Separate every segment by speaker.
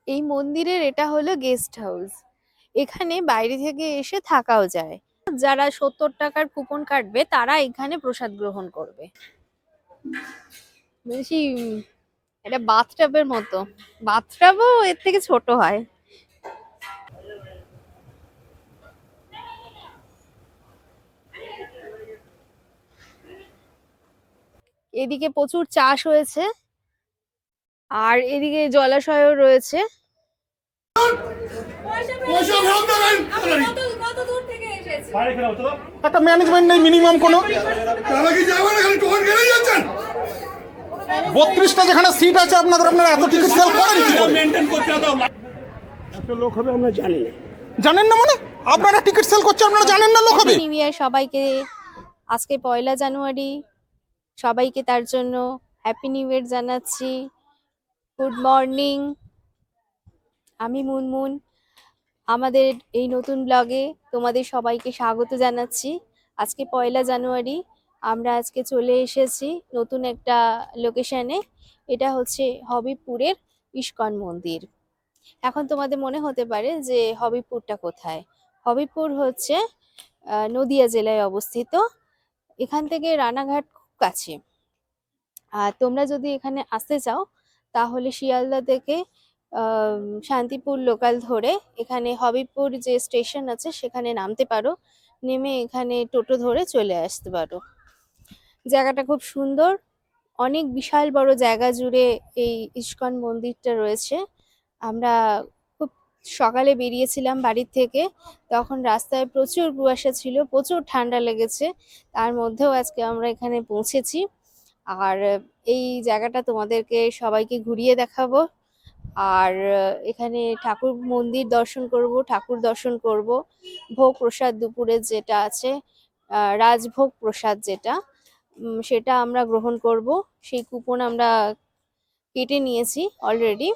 Speaker 1: এই মন্দিরের এটা হলো গেস্ট হাউস। এখানে বাইরে থেকে এসে থাকাও যায়। যারা 70 টাকার কুপন কাটবে তারা এখানে প্রসাদ গ্রহণ করবে। বলছি এটা বাথটাবের মতো, বাথটাবও এর থেকে ছোট হয়। এদিকে প্রচুর চাষ হয়েছে আর এদিকে জলাশয়ও রয়েছে।
Speaker 2: একটা ম্যানেজমেন্ট নেই মিনিমাম কোনো। 32টা যেখানে সিট আছে আপনারা এত টিকিট সেল করেন কি করে?
Speaker 3: এত লোক হবে আমরা জানি না।
Speaker 2: জানেন না মানে আপনারা টিকিট সেল করছে আপনারা জানেন না লোক হবে?
Speaker 1: নিউ ইয়ার সবাইকে, আজকে 1 জানুয়ারি, সবাইকে তার জন্য হ্যাপি নিউ ইয়ার জানাচ্ছি। গুড মর্নিং, আমি মুনমুন। আমাদের এই নতুন ব্লগে তোমাদের সবাইকে স্বাগত জানাচ্ছি। আজকে 1 জানুয়ারি, আমরা আজকে চলে এসেছি নতুন একটা লোকেশনে। এটা হচ্ছে হবিবপুরের ইস্কন মন্দির। এখন তোমাদের মনে হতে পারে যে হবিবপুরটা কোথায়। হবিবপুর হচ্ছে নদিয়া জেলায় অবস্থিত। এখান থেকে রানাঘাট খুব কাছে। আর তোমরা যদি এখানে আসতে চাও তাহলে শিয়ালদা থেকে শান্তিপুর লোকাল ধরে এখানে হবিবপুর যে স্টেশন আছে সেখানে নামতে পারো, নেমে এখানে টোটো ধরে চলে আসতে পারো। জায়গাটা খুব সুন্দর, অনেক বিশাল বড় জায়গা জুড়ে এই ইস্কন মন্দিরটা রয়েছে। আমরা খুব সকালে বেরিয়েছিলাম বাড়ির থেকে, তখন রাস্তায় প্রচুর কুয়াশা ছিল, প্রচুর ঠান্ডা লেগেছে। তার মধ্যেও আজকে আমরা এখানে পৌঁছেছি। আর এই জায়গাটা তোমাদেরকে সবাইকে ঘুরিয়ে দেখাবো। আর এখানে ঠাকুর মন্দির দর্শন করব, ঠাকুর দর্শন করব। ভোগ প্রসাদ দুপুরে যেটা আছে, রাজভোগ প্রসাদ যেটা, সেটা আমরা গ্রহণ করব। সেই কুপন আমরা কেটে নিয়েছি অলরেডি।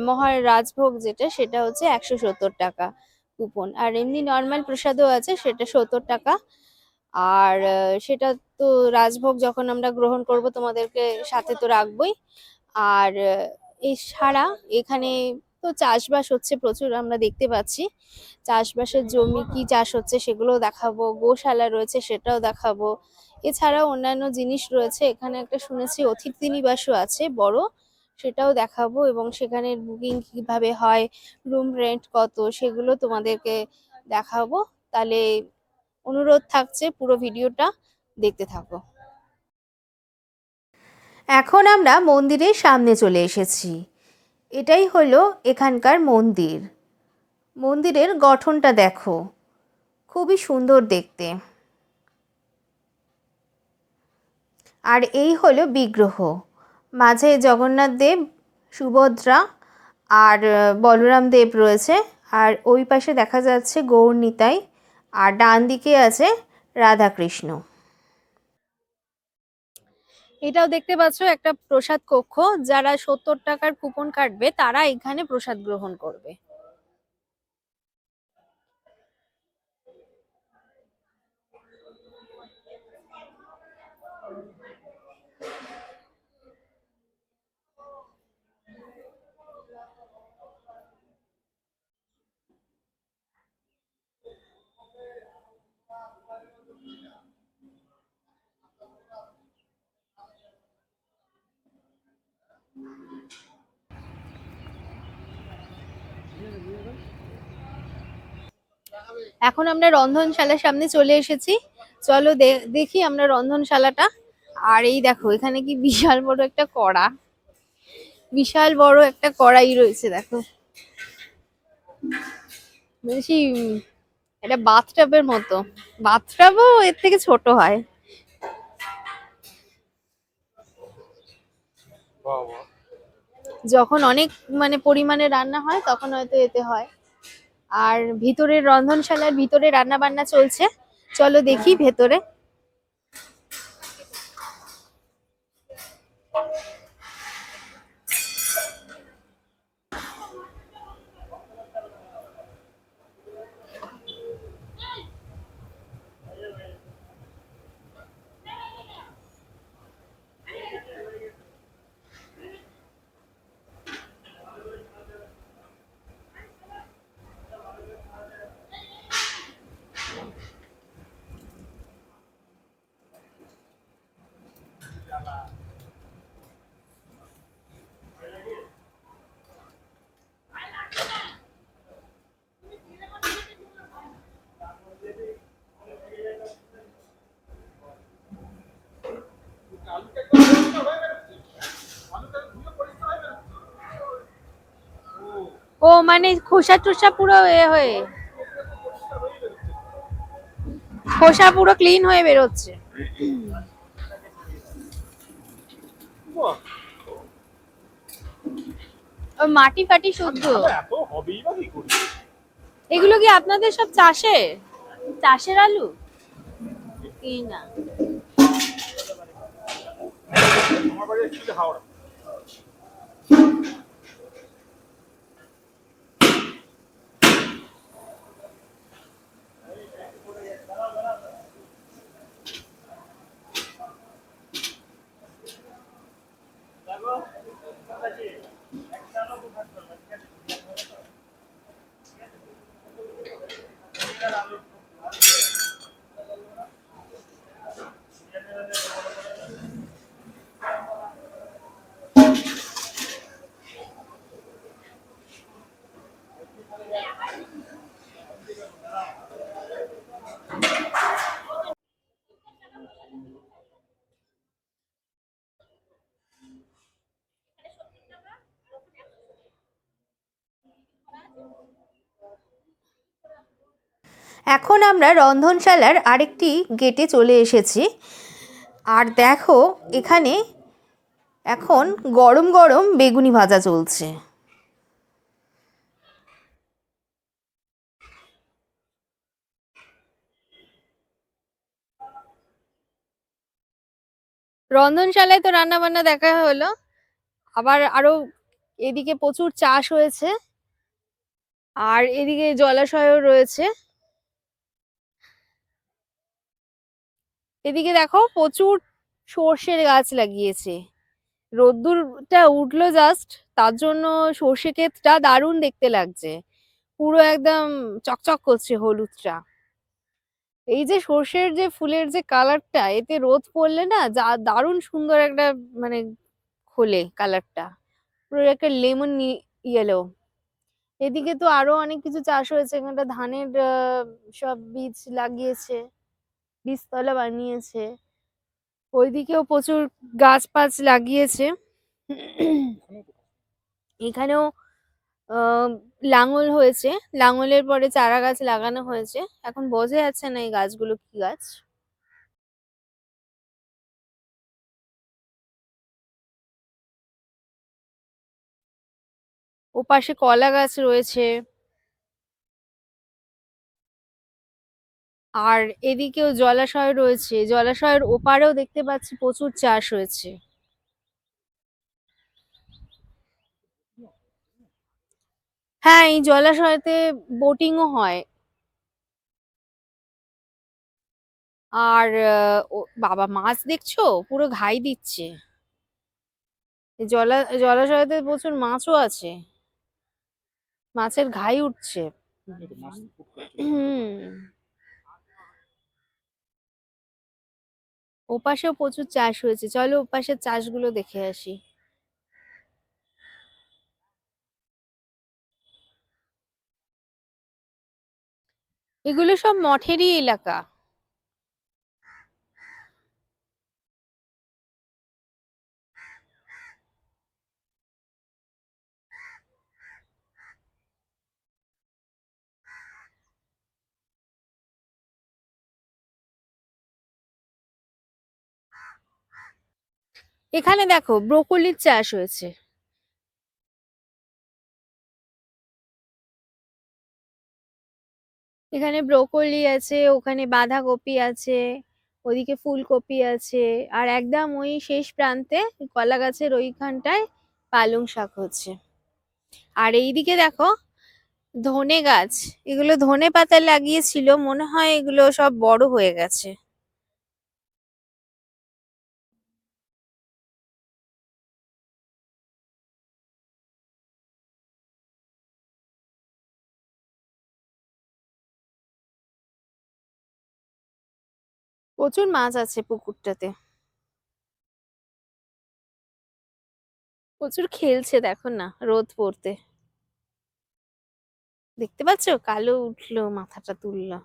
Speaker 1: মহার রাজভোগ যেটা সেটা হচ্ছে 170 টাকা কুপন, আর এমনি নর্মাল প্রসাদও আছে সেটা 70 টাকা। আর সেটা তো রাজভোগ যখন আমরা গ্রহণ করব তোমাদেরকে সাথে তো রাখবোই। আর এছাড়া এখানে তো চাষবাস হচ্ছে প্রচুর, আমরা দেখতে পাচ্ছি। চাষবাসের জমি কি চাষ হচ্ছে সেগুলোও দেখাবো, গোশালা রয়েছে সেটাও দেখাবো। এছাড়াও অন্যান্য জিনিস রয়েছে, এখানে একটা শুনেছি অতিথি নিবাসও আছে বড়, সেটাও দেখাবো। এবং সেখানে বুকিং কিভাবে হয়, রুম রেন্ট কত, সেগুলো তোমাদেরকে দেখাবো। তাহলে অনুরোধ থাকছে পুরো ভিডিওটা দেখতে থাকো। এখন আমরা মন্দিরের সামনে চলে এসেছি। এটাই হলো এখানকার মন্দির। মন্দিরের গঠনটা দেখো, খুবই সুন্দর দেখতে। আর এই হলো বিগ্রহ, মাঝে জগন্নাথ দেব, সুভদ্রা আর বলরাম দেব রয়েছে। আর ওই পাশে দেখা যাচ্ছে গৌর নিতাই, আর ডান দিকে আছে রাধাকৃষ্ণ। এটাও দেখতে পাচ্ছ একটা প্রসাদ কক্ষ, যারা 70 টাকার কুপন কাটবে তারা এখানে প্রসাদ গ্রহণ করবে। এখন আমরা রন্ধনশালার সামনে চলে এসেছি। চলো দেখি আমরা রন্ধনশালাটা। আর এই দেখো এখানে কি বিশাল বড় একটা কড়া, বিশাল বড় একটা কড়াই রয়েছে দেখো। বলছি এটা বাথটাবের মতো, বাথটাবও এর থেকে ছোট হয়। যখন অনেক পরিমাণে রান্না হয় তখন হয়তো এতে হয়। আর ভিতরের রন্ধনশালার ভিতরে রান্না বান্না চলছে, চলো দেখি ভেতরে। মানে খোসা টোসা পুরো হয়ে খোসা পুরো ক্লিন হয়ে বেরোচ্ছে। ওই মাটি ফাটি শুদ্ধ।
Speaker 2: এত হবেই বা কি করে?
Speaker 1: এগুলো কি আপনাদের সব চাষের আলু? এই না,
Speaker 2: আমার বাড়ি অ্যাকচুয়ালি হাওড়া।
Speaker 1: এখন আমরা রন্ধনশালার আরেকটি গেটে চলে এসেছি। আর দেখো এখানে এখন গরম গরম বেগুনি ভাজা চলছে। রন্ধনশালায় তো রান্না বান্না দেখা হলো, আবার আরো এদিকে প্রচুর চাষ হয়েছে, আর এদিকে জলাশয়ও রয়েছে। এদিকে দেখো প্রচুর সর্ষের গাছ লাগিয়েছে। রোদ্দুরটা উঠলো জাস্ট, তার জন্য সর্ষে ক্ষেতটা দারুণ দেখতে লাগছে, পুরো একদম চকচক করছে হলুদটা। এই যে সর্ষের যে ফুলের যে কালারটা, এতে রোদ পড়লে না যা দারুণ সুন্দর একটা মানে খোলে কালারটা, পুরো একটা লেমন ইয়েলো। এদিকে তো আরো অনেক কিছু চাষ হয়েছে, এখানটা ধানের সব বীজ লাগিয়েছে, বীজতলা বানিয়েছে। ওইদিকেও প্রচুর গাছ পাছ লাগিয়েছে। এখানেও আহ লাঙল হয়েছে, লাঙলের পরে চারা গাছ লাগানো হয়েছে, এখন বোঝা যাচ্ছে না এই গাছগুলো কি গাছ। ওপাশে কলা গাছ রয়েছে, আর এদিকেও জলাশয় রয়েছে, জলাশয়ের ওপারেও দেখতে পাচ্ছি প্রচুর চাষ হয়েছে। হ্যাঁ, এই জলাশয়তে বোটিংও হয়। আর বাবা, মাছ দেখছো পুরো ঘাই দিচ্ছে। এই জলাশয়তে প্রচুর মাছও আছে, মাছের ঘাই উঠছে। হুম, ওপাশেও প্রচুর চাষ হয়েছে, চলো ওপাশের চাষগুলো দেখে আসি। এগুলো সব মঠেরই এলাকা। এখানে দেখো ব্রোকলির চাষ হয়েছে। এখানে ব্রোকলি আছে, ওখানে বাঁধাকপি আছে, ওদিকে ফুলকপি আছে, আর একদম ওই শেষ প্রান্তে কলা গাছের ওইখানটায় পালং শাক হচ্ছে। আর এইদিকে দেখো ধনে গাছ, এগুলো ধনে পাতা লাগিয়েছিল, মনে হয় এগুলো সব বড় হয়ে গেছে। প্রচুর মাছ আছে পুকুরটাতে, প্রচুর খেলছে দেখো না রোদ পড়তে। দেখতে পাচ্ছো কালো উঠলো, মাথাটা তুললো।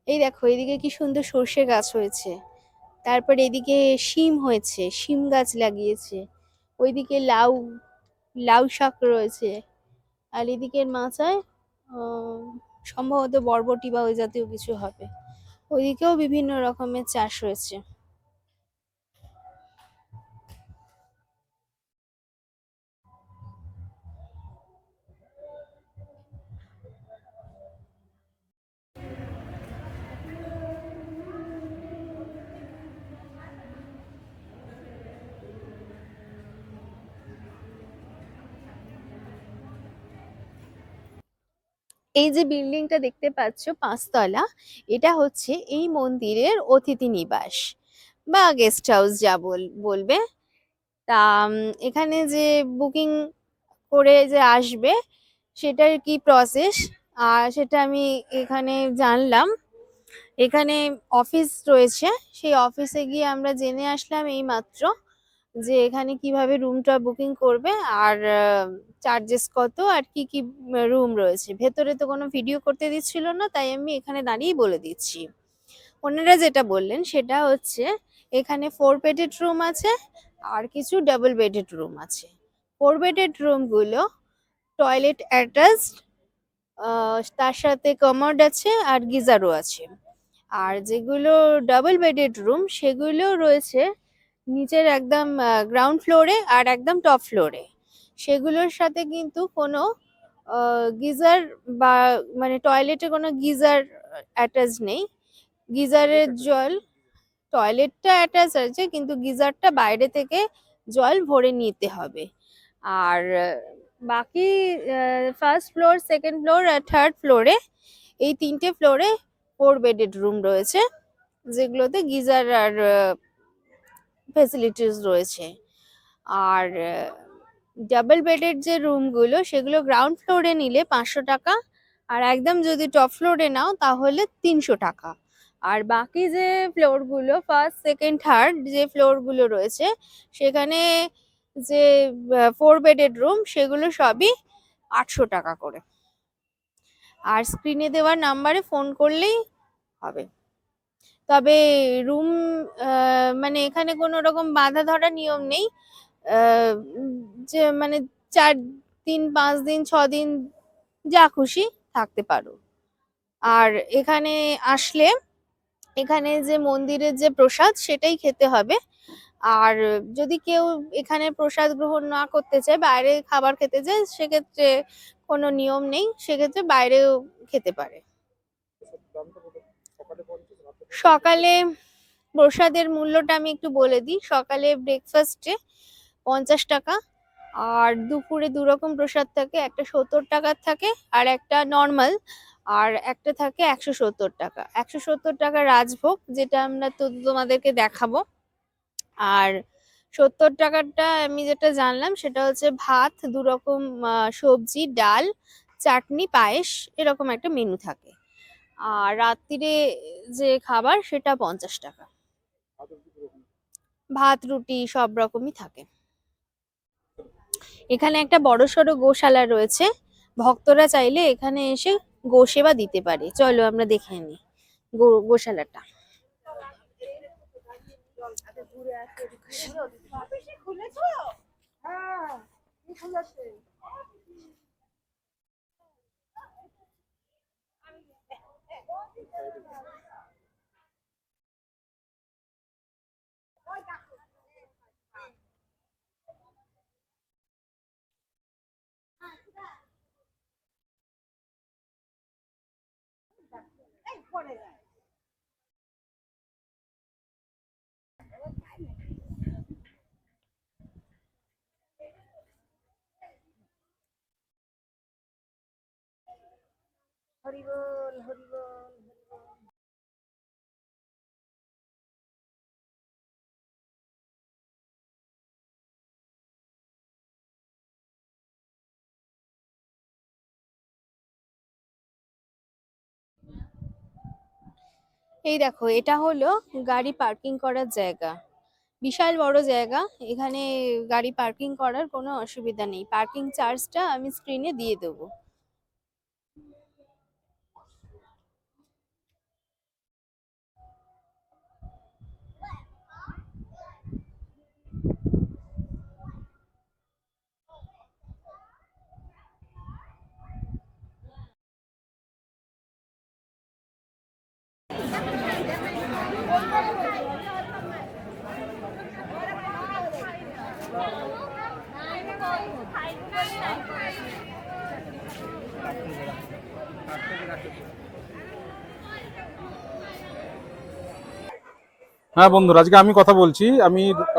Speaker 1: এই দেখো এদিকে কি সুন্দর সর্ষে গাছ হয়েছে, তারপর এদিকে শিম হয়েছে, শিম গাছ লাগিয়েছে, ওইদিকে লাউ লাউ শাক রয়েছে, আর এদিকের মাচায় আহ, সম্ভবত বরবটি বা ওই জাতীয় কিছু হবে। ওইদিকেও বিভিন্ন রকমের চাষ রয়েছে। এই যে বিল্ডিংটা দেখতে পাচ্ছ 5 তলা, এটা হচ্ছে এই মন্দিরের অতিথি নিবাস বা গেস্ট হাউস যা বলবে। তা এখানে যে বুকিং করে যে আসবে সেটার কি প্রসেস, আর সেটা আমি এখানে জানলাম। এখানে অফিস রয়েছে, সেই অফিসে গিয়ে আমরা জেনে আসলাম এই মাত্র যে এখানে কিভাবে রুমটা বুকিং করবে, আর চার্জেস কত, আর কি কি রুম রয়েছে। ভেতরে তো কোনো ভিডিও করতে দিচ্ছিল না, তাই আমি এখানে দাঁড়িয়েই বলে দিচ্ছি। ওনারা যেটা বললেন সেটা হচ্ছে এখানে 4 বেডেড রুম আছে আর কিছু ডাবল বেডেড রুম আছে। 4 বেডেড রুমগুলো টয়লেট অ্যাটাচড, তার সাথে কমোড আছে আর গিজারও আছে। আর যেগুলো ডাবল বেডেড রুম সেগুলো রয়েছে নিচের একদম গ্রাউন্ড ফ্লোরে আর একদম টপ ফ্লোরে। সেগুলোর সাথে কিন্তু কোনো গিজার বা মানে টয়লেটে কোনো গিজার অ্যাটাচ নেই। গিজারের জল, টয়লেটটা অ্যাটাচ আছে কিন্তু গিজারটা বাইরে থেকে জল ভরে নিতে হবে। আর বাকি ফার্স্ট ফ্লোর, সেকেন্ড ফ্লোর আর থার্ড ফ্লোরে, এই 3টে ফ্লোরে 4 বেডেড রুম রয়েছে, যেগুলোতে গিজার আর ফেসিলিটিস রয়েছে। আর ডাবল বেডের যে রুমগুলো সেগুলো গ্রাউন্ড ফ্লোরে নিলে 500 টাকা, আর একদম যদি টপ ফ্লোরে নাও তাহলে 300 টাকা। আর বাকি যে ফ্লোরগুলো, ফার্স্ট সেকেন্ড থার্ড যে ফ্লোরগুলো রয়েছে সেখানে যে 4 বেডেড রুম সেগুলো সবই 800 টাকা করে। আর স্ক্রিনে দেওয়ার নাম্বারে ফোন করলেই হবে। তবে রুম মানে এখানে কোনো রকম বাঁধা ধরা নিয়ম নেই। যে মানে 4 দিন, 5 দিন, 6 দিন যা খুশি থাকতে পারো। আর এখানে আসলে এখানে যে মন্দিরের যে প্রসাদ সেটাই খেতে হবে। আর যদি কেউ এখানে প্রসাদ গ্রহণ না করতে চায়, বাইরে খাবার খেতে চায়, সেক্ষেত্রে কোনো নিয়ম নেই, সেক্ষেত্রে বাইরেও খেতে পারে। সকালে প্রসাদের মূল্যটা আমি একটু বলে দিই। সকালে ব্রেকফাস্টে 50 টাকা, আর দুপুরে 2 রকম প্রসাদ থাকে, একটা 70 টাকার থাকে আর একটা নর্মাল, আর একটা থাকে 170 টাকা। 170 টাকা রাজভোগ, যেটা আমরা তো তোমাদেরকে দেখাবো। আর 70 টাকারটা আমি যেটা জানলাম সেটা হচ্ছে ভাত, 2 রকম সবজি, ডাল, চাটনি, পায়েস, এরকম একটা মেনু থাকে। আর রাত্রিরে যে খাবার সেটা 50 টাকা। ভাত, রুটি সব রকমই থাকে। এখানে একটা বড়সড় গোশালা রয়েছে, ভক্তরা চাইলে এখানে এসে গোসেবা দিতে পারে। চলো আমরা দেখে নিই গোশালাটা। এই দেখো, এটা হলো গাড়ি পার্কিং করার জায়গা। বিশাল বড় জায়গা, এখানে গাড়ি পার্কিং করার কোনো অসুবিধা নেই। পার্কিং চার্জটা আমি স্ক্রিনে দিয়ে দেবো।
Speaker 4: হ্যাঁ বন্ধুরা, আজকে আমি কথা বলছি।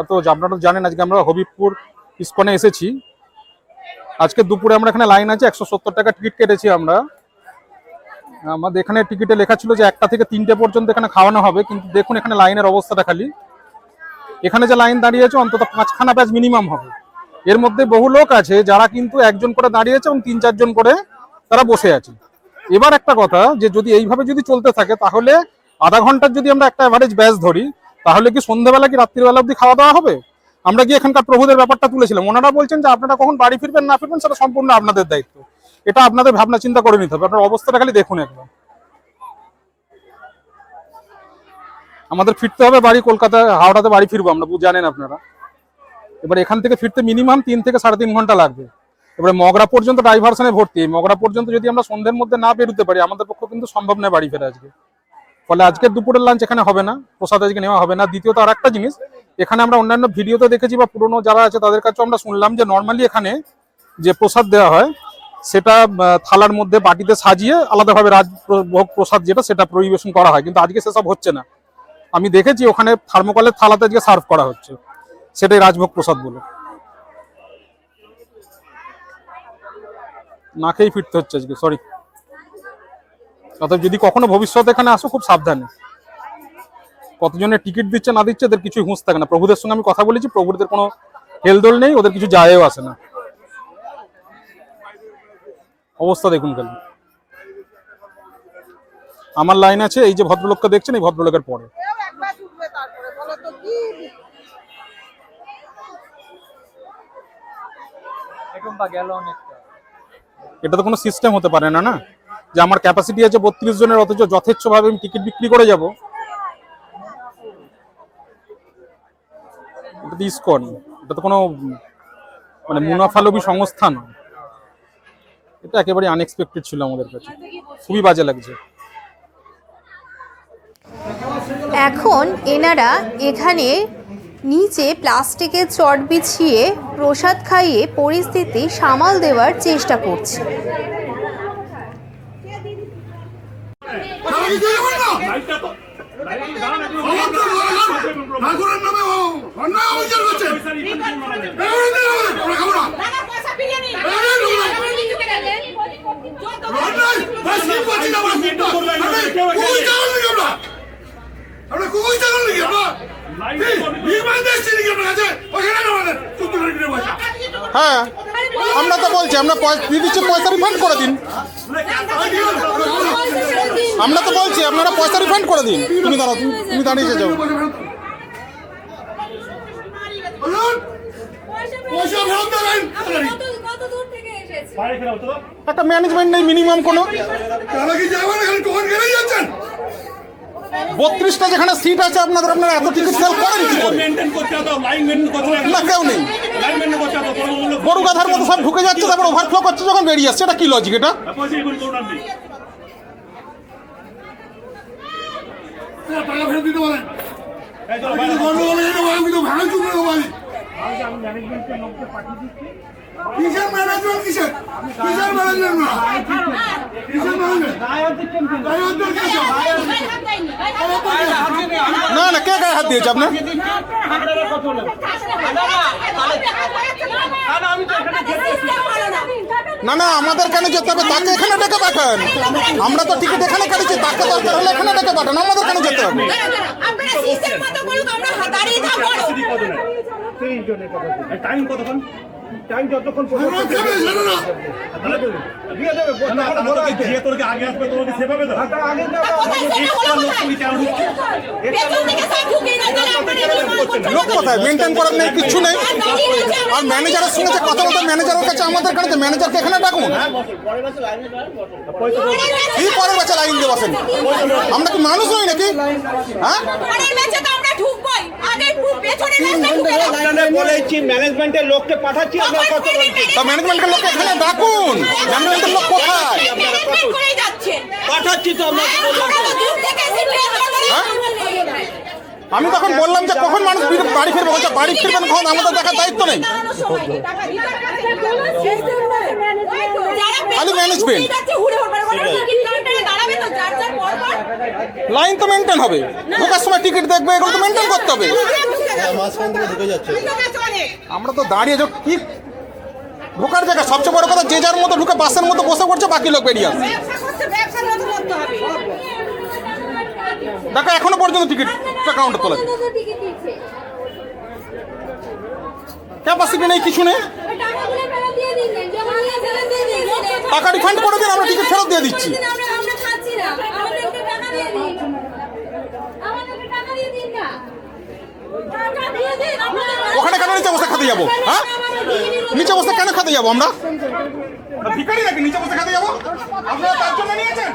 Speaker 4: তো আপনারা জানেন আজকে আমরা হবিবপুর ইস্কনে এসেছি। আজকে দুপুরে আমরা এখানে লাইন আছে, 170 টাকা টিকিট কেটেছি আমরা। আমাদের এখানে টিকিটে লেখা ছিল যে 1টা থেকে 3টে পর্যন্ত এখানে খাওয়ানো হবে, কিন্তু দেখুন এখানে লাইনের অবস্থাটা খালি। এখানে যে লাইন দাঁড়িয়েছে অন্তত 5খানা ব্যাচ মিনিমাম হবে। এর মধ্যে বহু লোক আছে যারা কিন্তু একজন করে দাঁড়িয়েছে এবং 3-4 জন করে তারা বসে আছে। এবার একটা কথা, যে যদি এইভাবে যদি চলতে থাকে তাহলে আধা ঘন্টার যদি আমরা একটা অ্যাভারেজ ব্যাচ ধরি, তাহলে কি সন্ধ্যেবেলা কি রাত্রিবেলা অবধি খাওয়া দাওয়া হবে? আমরা কি এখানকার প্রভুদের ব্যাপারটা তুলেছিলাম, ওনারা বলছেন যে আপনারা কখন বাড়ি ফিরবেন না ফিরবেন সেটা সম্পূর্ণ আপনাদের দায়িত্ব। এটা আপনাদের ভাবনা চিন্তা করে নিতে হবে। আপনার অবস্থাটা খালি দেখুন একবার। আমাদের ফিরতে হবে বাড়ি, কলকাতা হাওড়াতে বাড়ি ফিরবো আমরা, জানেন আপনারা। এবার এখান থেকে ফিরতে মিনিমাম 3 থেকে 3.5 ঘন্টা লাগবে। এবারে মগরা পর্যন্ত ডাইভারশনে ভর্তি। মগরা পর্যন্ত যদি আমরা সন্ধ্যের মধ্যে না বেরোতে পারি, আমাদের পক্ষে কিন্তু সম্ভব নয় বাড়ি ফেরা আজকে। ফলে আজকের দুপুরের লাঞ্চ এখানে হবে না, প্রসাদ আজকে নেওয়া হবে না। দ্বিতীয়ত আর একটা জিনিস, এখানে আমরা অন্যান্য ভিডিওতে দেখেছি বা পুরনো যারা আছে তাদের কাছেও আমরা শুনলাম যে নর্মালি এখানে যে প্রসাদ দেওয়া হয় সেটা থালার মধ্যে বাটিতে সাজিয়ে আলাদাভাবে রাজভোগ প্রসাদ যেটা সেটা পরিবেশন করা হয়, কিন্তু আজকে সেসব হচ্ছে না। আমি দেখেছি ওখানে থার্মোকলের থালাতে আজকে সার্ভ করা হচ্ছে, সেটাই রাজভোগ প্রসাদ বলে। না খেয়েই ফিরতে হচ্ছে আজকে, সরি। অতএব যদি কখনো ভবিষ্যতে এখানে আসো, খুব সাবধানে। কতজনের টিকিট দিচ্ছে না দিচ্ছে এদের কিছুই হুঁশ থাকে না। প্রভুদের সঙ্গে আমি কথা বলেছি, প্রভুদের কোনো হেলদোল নেই, ওদের কিছু যায়ও আসে না। অবস্থা দেখুন খালি। আমার লাইন আছে, এই যে ভদ্রলোককে দেখছেন এই ভদ্রলোকের পরে। এটা তো কোনো সিস্টেম হতে পারে না, না যে আমার ক্যাপাসিটি আছে 32 জনের, অথচ যথেচ্ছভাবে আমি টিকিট বিক্রি করে যাব। এটা তো ইসকন, এটা তো কোনো মানে মুনাফালোভী সংস্থা নয়। এটা একেবারে আনএক্সপেক্টেড ছিল আমাদের কাছে, খুবই বাজে লাগছে।
Speaker 1: এখন এনারা এখানে নিচে প্লাস্টিকের চট বিছিয়ে প্রসাদ খাইয়ে পরিস্থিতি সামাল দেওয়ার চেষ্টা করছে।
Speaker 2: হ্যাঁ, আমরা তো বলছি আমরা দিয়ে দিচ্ছি, পয়সা রিফান্ড করে দিন। আমরা তো বলছি আপনারা পয়সা রিফান্ড করে দিন। তুমি দাঁড়াও, তুমি দাঁড়িয়ে যাও। একটা ম্যানেজমেন্ট নেই মিনিমাম কোনো। 32টা যেখানে সিট আছে আপনারা এত টিকিট সেল করেন কি করে? না, কেউ নেই। গরু গাধার মতো সব ঢুকে যাচ্ছে, তারপর ওভারফ্লো করছে, যখন বেরিয়ে আসছে। এটা কি লজিক? এটা
Speaker 3: টাকা ফেরত দিতে বলেন। কিসের ম্যানেজমেন্ট? কিসের ম্যানেজমেন্ট?
Speaker 2: না না, কে গায়ে হাত দিয়েছে আপনার? না না, আমাদের কেন যেতে হবে? তাকে এখানে ডেকে পাঠান। আমরা তো টিকিট এখানে কাটছি, তাকে দরকার হলে এখানে ডেকে পাঠান। আমাদের কেন যেতে হবে?
Speaker 3: টাইম কতক্ষণ? টাইম যতক্ষণ
Speaker 2: লোক কোথায়? মেনটেন করার নেই, কিচ্ছু নেই। আর ম্যানেজারের সঙ্গে যে কথা বলতে, ম্যানেজারের কাছে আমাদের কাছে, ম্যানেজারকে এখানে ডাকুন। কি পরের বাচ্চা লাইন দিয়ে বসেন? আমরা কি মানুষ নই নাকি? হ্যাঁ,
Speaker 3: ম্যানেজমেন্টের লোককে পাঠাচ্ছি,
Speaker 2: ম্যানেজমেন্টের লোককে এখানে ডাকুন। ম্যানেজমেন্টের লোক কোথায়?
Speaker 3: পাঠাচ্ছি তো আমরা।
Speaker 2: আমি তখন বললাম যে কখন মানুষ বাড়ি ফিরবে, বলছে বাড়ি ফিরবেন কখন, আমাদের দেখার দায়িত্ব নেই। খালি ম্যানেজমেন্ট। লাইন তো মেনটেন হবে, ঢোকার সময় টিকিট দেখবে, এগুলো তো মেনটেন করতে হবে। আমরা তো দাঁড়িয়ে কি ঢোকার জায়গা, সবচেয়ে বড় কথা যে যার মতো ঢুকে বাসের মতো বসে পড়ছে, বাকি লোক বেরিয়ে আসে। দেখো এখনো পর্যন্ত টিকিট কাউন্টার তোলা ক্যাপাসিটি নেই, কিছু নেই। টাকা রিফান্ড করে দিন, আমরা টিকিট ফেরত দিয়ে দিচ্ছি। ওখানে কেন নিচে বসে খেতে যাবো? হ্যাঁ, নিচে বসে কেন খেতে যাবো আমরা? ভিখারি নাকি নিচে বসে খেতে যাবো? আপনারা তার জন্য নিয়েছেন?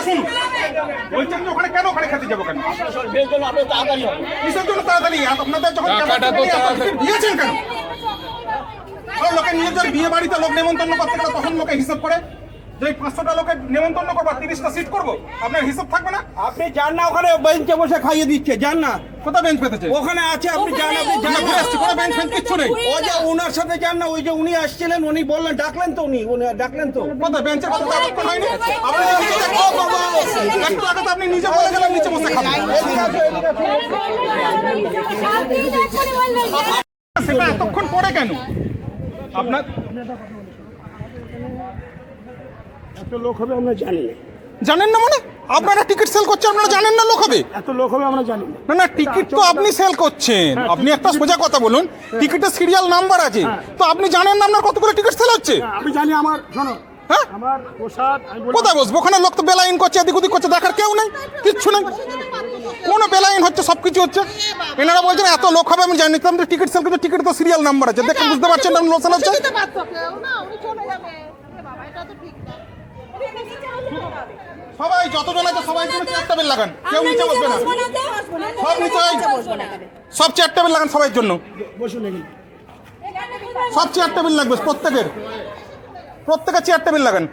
Speaker 2: শুনুন, বলছেন যে ওখানে কেন ওখানে খেতে যাবো কেন? কিসের জন্য তাড়াতাড়ি? আপনাদের যখন দিয়েছেন কেন? লোকে নিজেদের বিয়ে বাড়িতে লোক নেমন্তন্ন করতে গেলে তখন লোকে হিসাব করে যে 500টা লোকের নেমন্তন্ন করবো, 30টা সিট করবো, আপনার হিসাব থাকবে না?
Speaker 3: আপনি যান না, ওখানে বেঞ্চে বসে খাইয়ে দিচ্ছে, যান না।
Speaker 2: কোথায় বেঞ্চ পেতেছে?
Speaker 3: ওখানে আছে, আপনি যান, আপনি যান না।
Speaker 2: কোনো বেঞ্চ ফেঞ্চ কিচ্ছু নেই।
Speaker 3: ওই যে ওনার সাথে যান না, ওই যে উনি আসছিলেন, উনি বললেন, ডাকলেন তো, উনি ডাকলেন তো।
Speaker 2: কোথায় বেঞ্চের কথা ততক্ষণ হয়নি? একটু আগে তো আপনি নিজে বলে গেলেন নিচে বসে খাবেন। সেটা এতক্ষণ পরে কেন? আপনার
Speaker 3: এত লোক হবে আমরা জানি না।
Speaker 2: জানেন না মানে? আপনারা টিকিট সেল করছেন, আপনারা জানেন না লোক হবে?
Speaker 3: এত লোক হবে আমরা জানি না।
Speaker 2: না না, টিকিট তো আপনি সেল করছেন। আপনি একটা সোজা কথা বলুন, টিকিটের সিরিয়াল নাম্বার আছে, তো আপনি জানেন না আপনার কতগুলো টিকিট সেল হচ্ছে?
Speaker 3: আমি জানি, আমার শোনো,
Speaker 2: হ্যাঁ,
Speaker 3: আমার প্রসাদ
Speaker 2: কোথায় বসবো? ওখানে লোক তো বেলাইন করছে, এদিক ওদিক করছে, দেখার কেউ নেই, কিচ্ছু নেই। কোনো বেলাইন হচ্ছে, সবকিছু হচ্ছে। এনারা বলছেন এত লোক হবে, আমি জানি না টিকিট সেল করছে, টিকিট তো সিরিয়াল নাম্বার আছে, দেখে বুঝতে পারছেন না লোক সেল হচ্ছে। সবাই যতজন আছে সবাই জন্য চেয়ার টেবিল লাগান, কেউ নিচে বসবে না, সব নিচে, সব চেয়ার টেবিল লাগান সবাই জন্য,
Speaker 3: বসুন এখানে।
Speaker 2: সব চেয়ার টেবিল লাগবে, প্রত্যেকের চেয়ার টেবিল লাগান।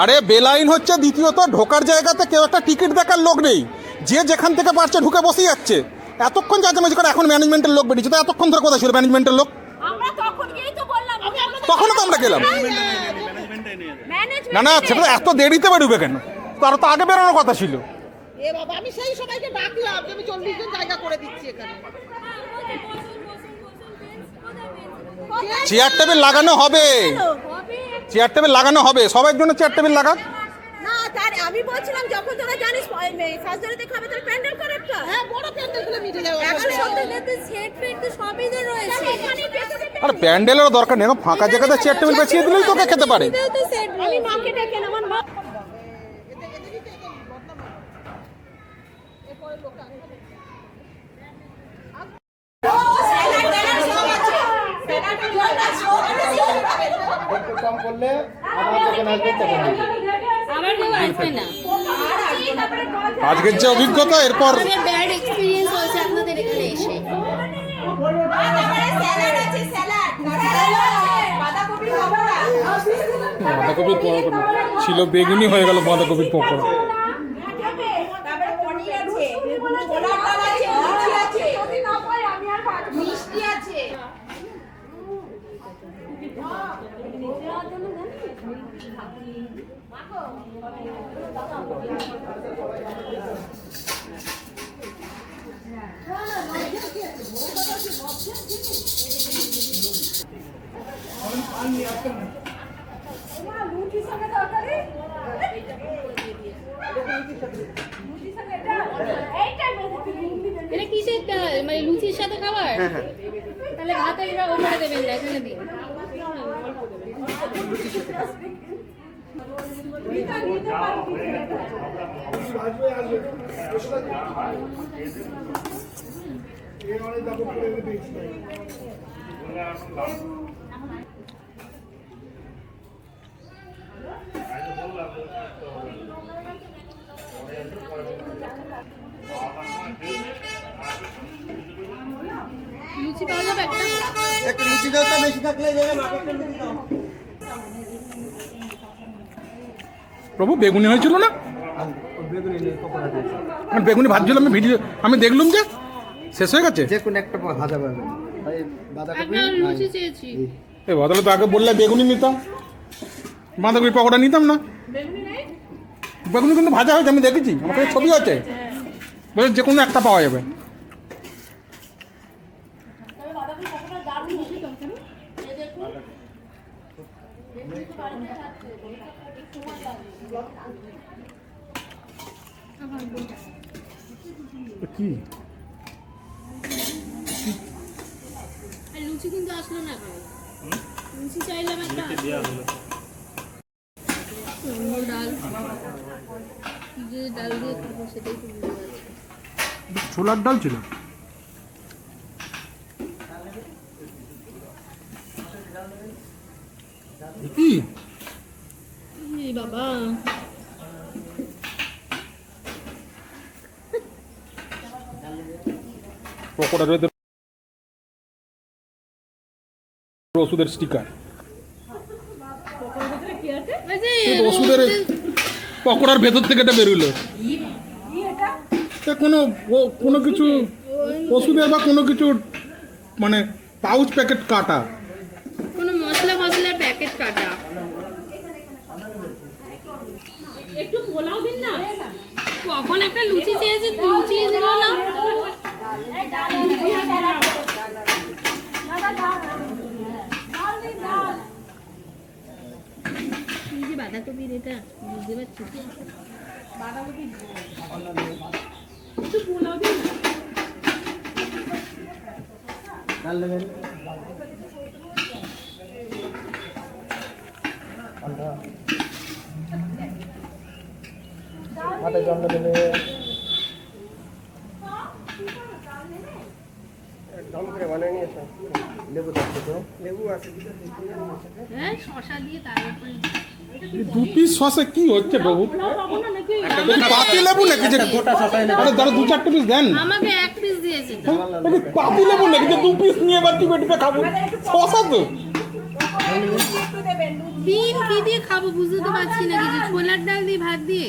Speaker 2: আরে বেলাইন হচ্ছে, দ্বিতীয়ত ঢোকার জায়গাতে কেউ একটা টিকিট দেখার লোক নেই, যে যেখান থেকে পারছে ঢুকে বসেই যাচ্ছে। এতক্ষণ যাচ্ছে করে, এখন ম্যানেজমেন্টের লোক বেরিয়েছে, তো এতক্ষণ ধরে কোথায় ছিল ম্যানেজমেন্টের লোক? তখনও তো আমরা গেলাম। না না, সেটা এত দেরিতে বেরোবে কেন? তার তো আগে বেরোনোর কথা ছিল।
Speaker 5: আমি সেই সময়কে ডাকলাম, আমি 40 জন জায়গা করে দিচ্ছি এখানে।
Speaker 2: চেয়ার টেবিল লাগানো হবে, চেয়ার টেবিল লাগানো হবে, সবার জন্য চেয়ার টেবিল লাগা।
Speaker 5: না, তার আমি বলছিলাম যখন তোরা জানিস সাজদারিতে খাবে তার প্যান্ডেল করে একটা। হ্যাঁ, বড় প্যান্ডেল করে মিটে যাবে। এখন সত্যি সেট ফেট তো সবই তো রয়েছে।
Speaker 2: আর প্যান্ডেলেরও দরকার নেই, ফাঁকা জায়গাতে চেয়ার টেবিল বেছিয়ে দিলেই তোকে খেতে পারে।
Speaker 5: আমি মাকে ডেকে আমার মা
Speaker 2: আজকের যে অভিজ্ঞতা, এরপর
Speaker 6: ব্যাড এক্সপেরিয়েন্স হয়েছে আপনাদের এখানে এসে।
Speaker 2: বাঁধাকপির পকোড়া ছিল, বেগুনি হয়ে গেল বাঁধাকপির পকোড়া।
Speaker 5: মিষ্টি আছে।
Speaker 6: এটা কিসের ডাল? মানে লুচির সাথে খাবার? তাহলে ভাতে এরা ওপরে দেবেন না, এখানে দিন। লুচি পাওয়া যাবে একটা?
Speaker 3: লুচি দাওটা বেশি থাকলে
Speaker 2: প্রভু বেগুনি হয়েছিল না? বেগুনি ভাজছিল, আমি দেখলুম যে শেষ হয়ে গেছে।
Speaker 3: যে কোনো একটা ভাজা পাবেন।
Speaker 6: একটা লুচি চেয়েছি।
Speaker 4: এ বদলে তো আগে বললে বেগুনি নিতাম, বাঁধাকপি পকোড়া নিতাম না। বেগুনি কিন্তু ভাজা হয়েছে, আমি দেখেছি, আমার কাছে ছবি আছে, বলে যে কোনো একটা পাওয়া যাবে। কি
Speaker 6: আর লুচি কিন্তু আসলো না এখন। লুচি চাইলাম একটা, অন্য ডাল, কি যে ডাল দিয়ে খাবো সেটাই তো বুঝতে পারছি।
Speaker 4: ছোলার ডাল ছিল। কি
Speaker 6: এই বাবা,
Speaker 4: পকোড়া রয়েছে ওষুধের স্টিকার, ওষুধের পকোড়ার ভেতর থেকে এটা বেরোলো। কোনো কোনো কিছু ওষুধের বা কোনো কিছু মানে পাউচ প্যাকেট কাটা।
Speaker 6: কোনো মশলার প্যাকেট কাটা। একটু পোলাও দিন না, কখন একটা লুচি চেয়েছে, লুচি দিল না। এই যে বাঁধাকপির এটা বুঝতে পারছি, বাঁধাকপি একটু পোলাও দিন না।
Speaker 3: মাথায় জল দেবে, জল করে বানিয়ে নিয়েছো, লেবু থাকছে তো, লেবু আছে,
Speaker 6: হ্যাঁ শশা দিয়ে তার উপরে
Speaker 4: দু পিস সসে কি হচ্ছে বাবু? পাতি লেবু নাকি যে
Speaker 3: গোটা শশাই না,
Speaker 4: আরে ধরো 2-4 পিস দেন।
Speaker 6: আমাকে এক পিস দিয়েছে তো।
Speaker 4: পাতি লেবু নাকি যে 2 পিস নিয়ে বাটি বাটিতে খাবো? শসা তো
Speaker 6: ডিম কি দিয়ে খাবো বুঝতে তো পারছি না কিছু। ছোলার ডাল দিয়ে, ভাত দিয়ে।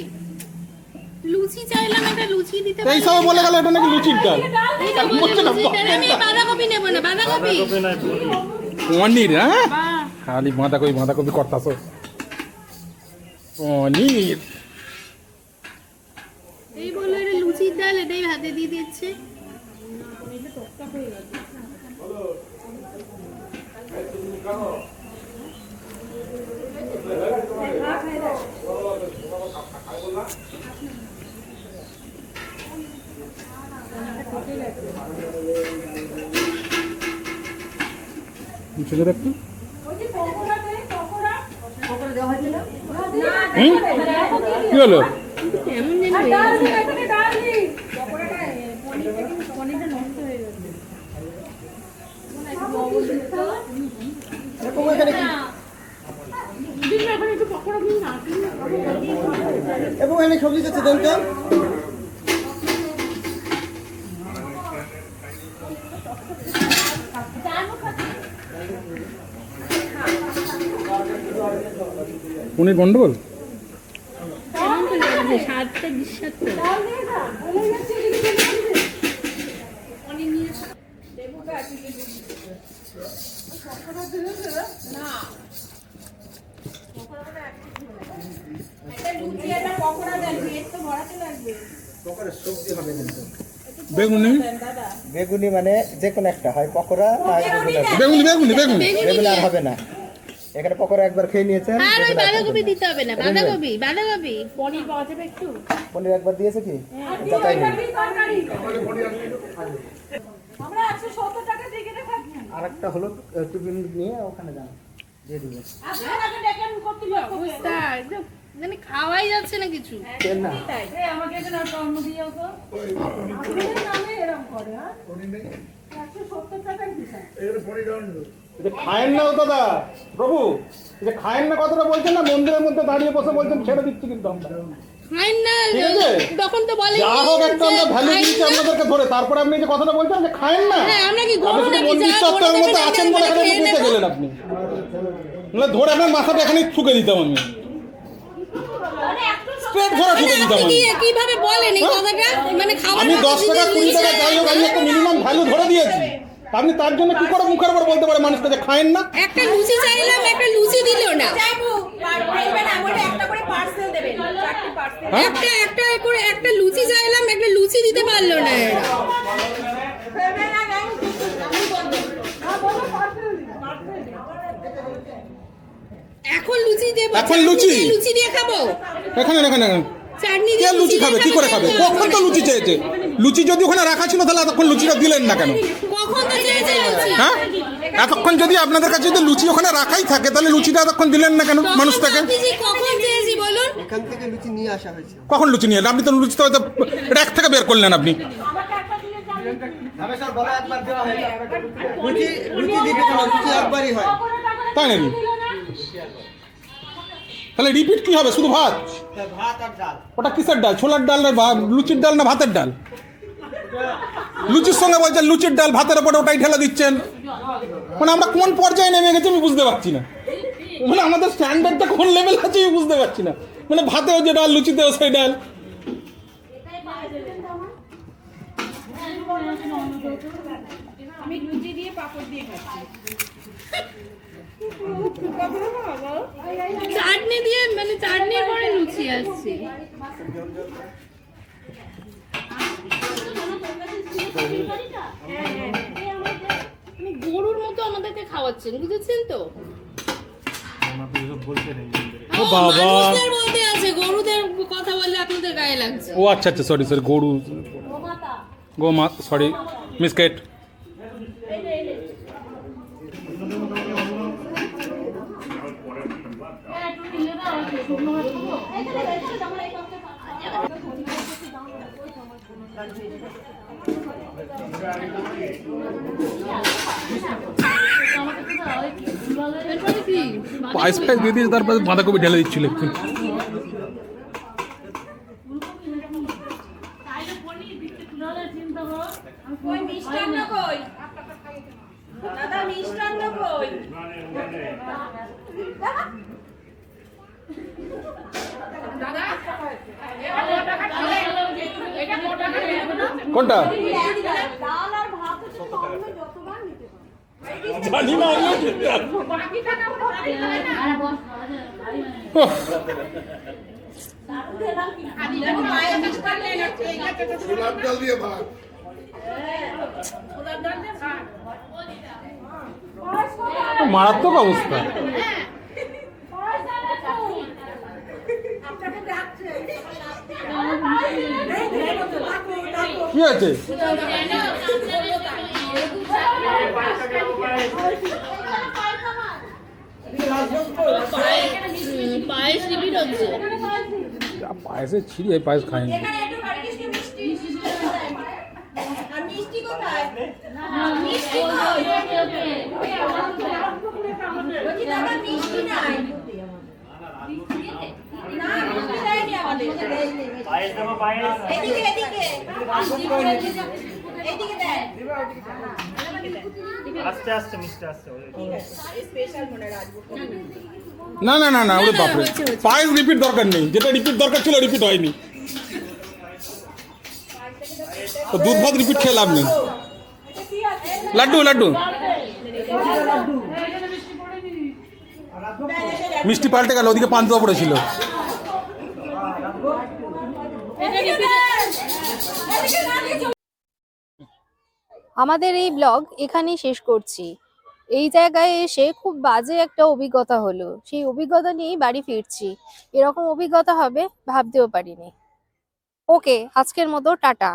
Speaker 6: লুচি চাইলাম, একটা লুচি দিতে
Speaker 4: এই সব বলে গেল এটা নাকি লুচির ডাল।
Speaker 6: এইটা বলছে লুচির ডাল। আমি বাঁধাকপি নেবো না, বাঁধাকপি
Speaker 4: পনির, হ্যাঁ খালি বাঁধাকপি করতাছ পনির।
Speaker 6: এই বললো এটা লুচির ডাল, এটাই ভাতে দিয়ে দিচ্ছে।
Speaker 4: ছেলের একটু কি হলো?
Speaker 6: কেমন যেন হয়ে গেছে।
Speaker 3: এবং এখানে সবজি যাচ্ছে দেন তো।
Speaker 4: পনির গন্ডগোল।
Speaker 6: কেমন তো লাগছে, স্বাদটা বিস্বাদ তো।
Speaker 4: বেগুনি
Speaker 3: বেগুনি মানে যে কোনো একটা হয়, পকোড়া আর
Speaker 4: বেগুনি বেগুনি বেগুনি
Speaker 3: বেগুনি আর হবে না। এখানে পকোড়া একবার খেয়ে নিয়েছেন,
Speaker 6: আর ওই বাঁধাকপি দিতে হবে না, বাঁধাকপি পনির পাওয়া যাবে একটু।
Speaker 3: পনির একবার দিয়েছে কি যাচাই নেই। আর একটা হলো টিফিন নিয়ে ওখানে যান, দিয়ে দিবে
Speaker 6: মানে খাওয়াই যাচ্ছে না কিছু।
Speaker 3: না
Speaker 4: খায়েন না দাদা প্রভু, যে খায়েন না কথাটা বলছেন না, মন্দিরের মধ্যে দাঁড়িয়ে বসে বলছেন ছেড়ে দিচ্ছি কিন্তু আমরা।
Speaker 6: খাই না,
Speaker 4: ঠিক আছে?
Speaker 6: তখন তো বলে
Speaker 4: যা হোক একটা আমরা ভ্যালু দিচ্ছি আপনাদেরকে ধরে, তারপরে আপনি যে কথাটা বলছেন যে খায়েন না,
Speaker 6: হ্যাঁ, আমরা কি গরু
Speaker 4: আপনি শুধু
Speaker 6: নাকি?
Speaker 4: মন্দির
Speaker 6: যা
Speaker 4: চত্বরের
Speaker 6: গরু
Speaker 4: মধ্যে
Speaker 6: দেবে
Speaker 4: আছেন
Speaker 6: আমরা
Speaker 4: বলে এখানে
Speaker 6: খেয়ে
Speaker 4: ঢুকে
Speaker 6: নেবো।
Speaker 4: গেলেন আপনি, নাহলে ধরে আপনার মাথাটা এখানে ঠুকে দিতাম আমি, স্ট্রেট ধরে ঠুকে দিতাম আমি।
Speaker 6: কিভাবে বলেন এই কথাটা? মানে খাবার
Speaker 4: আমি 10 টাকা 20 টাকা যাই হোক আমি একটা মিনিমাম ভ্যালু ধরে দিয়েছি,
Speaker 2: আপনি তার জন্য কি করে মুখের উপর বলতে পারে মানুষকে যে খায়েন না?
Speaker 6: একটা লুচি চাইলাম, একটা লুচি দিল না।
Speaker 5: একটা করে পার্সেল দেবেন, 4টি পার্সেল।
Speaker 6: একটা লুচি চাইলাম, একটা লুচি দিতে পারলো না এরা। এখন লুচি দেবো,
Speaker 2: এখন লুচি?
Speaker 6: লুচি দিয়ে খাবো,
Speaker 2: এখানে এখানে এখানে।
Speaker 6: চাটনি
Speaker 2: কে
Speaker 6: দিয়ে
Speaker 2: লুচি খাবে? কি করে খাবে? কখন তো লুচি চেয়েছে? লুচি যদি ওখানে রাখা ছিল তাহলে এতক্ষণ লুচিটা দিলেন না কেন?
Speaker 6: কখন তো চেয়েছে লুচি?
Speaker 2: হ্যাঁ, এতক্ষণ যদি আপনাদের কাছে যদি লুচি ওখানে রাখাই থাকে তাহলে লুচিটা এতক্ষণ দিলেন না কেন মানুষটাকে?
Speaker 6: কখন চেয়েছি বলুন?
Speaker 7: এখান থেকে লুচি নিয়ে আসা হয়েছে।
Speaker 2: কখন লুচি নিয়ে এলেন? আপনি তো লুচি তো হয়তো র্যাক থেকে বের করলেন আপনি।
Speaker 7: হামেশার বলা একবার দেওয়া হয়। লুচি লুচি দিতে না, লুচি একবারই হয়।
Speaker 2: তাই নাকি? তাহলে রিপিট কি হবে? শুধু ভাত?
Speaker 7: ভাত আর ডাল।
Speaker 2: ওটা কিসের ডাল? ছোলার ডাল না লুচির ডাল না ভাতের ডাল? লুচির সঙ্গে বলছেন লুচির ডাল, ভাতের উপরে ওটাই ঢেলে দিচ্ছেন। মানে আমরা কোন পর্যায়ে নেমে গেছি আমি বুঝতে পারছি না। মানে আমাদের স্ট্যান্ডার্ডটা কোন লেভেল আছে আমি বুঝতে পারছি না। মানে ভাতেও যে ডাল, লুচিতেও সেই ডাল।
Speaker 5: আমি লুচি দিয়ে পাপড় দিয়ে খাচ্ছি।
Speaker 6: চাটনি দিয়ে, মানে চাটনির পরে লুচি আসছে। মানে গরুর মতো আমাদেরকে খাওয়াচ্ছেন, বুঝেছেন তো?
Speaker 2: ও বাবা।
Speaker 6: মানুষদের বলতে আছে, গরুদের কথা বললে আপনাদের গায়ে লাগছে।
Speaker 2: ও আচ্ছা আচ্ছা, সরি সরি, গরু গোমা, সরি মিসকেট।
Speaker 6: এরপরে কি?
Speaker 2: পায়েস ফাইস দিয়ে দিয়েছে, তারপরে বাঁধাকপি ঢেলে দিচ্ছিল একটু।
Speaker 5: কই মিষ্টান্ন কই? দাদা মিষ্টান্ন কই?
Speaker 2: কোনটা?
Speaker 5: ডাল আর ভাত হচ্ছে কমবে যতবার নিতে পারো।
Speaker 2: জানি না আমিও দিতে পারবো। ওহ, মারাত্মক অবস্থা। কি আছে?
Speaker 6: পায়েস রিপিট হচ্ছে।
Speaker 2: পায়েসের ছিঁড়ি, এই পায়েস খাইনি।
Speaker 5: এখানে একটু বাড়িতে মিষ্টি আর মিষ্টি কোথায়? মিষ্টি কই? বলছি দাদা মিষ্টি নাই। না মিষ্টি দেয়নি আমাদের। এদিকে এদিকে এদিকে দেন।
Speaker 8: আস্তে আস্তে মিষ্টি আসছে।
Speaker 5: স্পেশাল মনে রাখবো।
Speaker 2: না না না না, ওরে বাপরে, পায়েস রিপিট দরকার নেই। যেটা রিপিট দরকার ছিল রিপিট হয়নি। তো দুধ ভাত রিপিট খেয়ে লাভ নেই। লাড্ডু লাড্ডু মিষ্টি পাল্টে গেল, ওদিকে পান্তুয়া পড়েছিল।
Speaker 1: আমাদের এই ব্লগ এখানেই শেষ করছি। এই জায়গায় এসে খুব বাজে একটা অভিজ্ঞতা হলো, সেই অভিজ্ঞতা নিয়েই বাড়ি ফিরছি। এরকম অভিজ্ঞতা হবে ভাবতেও পারিনি। ওকে, আজকের মতো টাটা।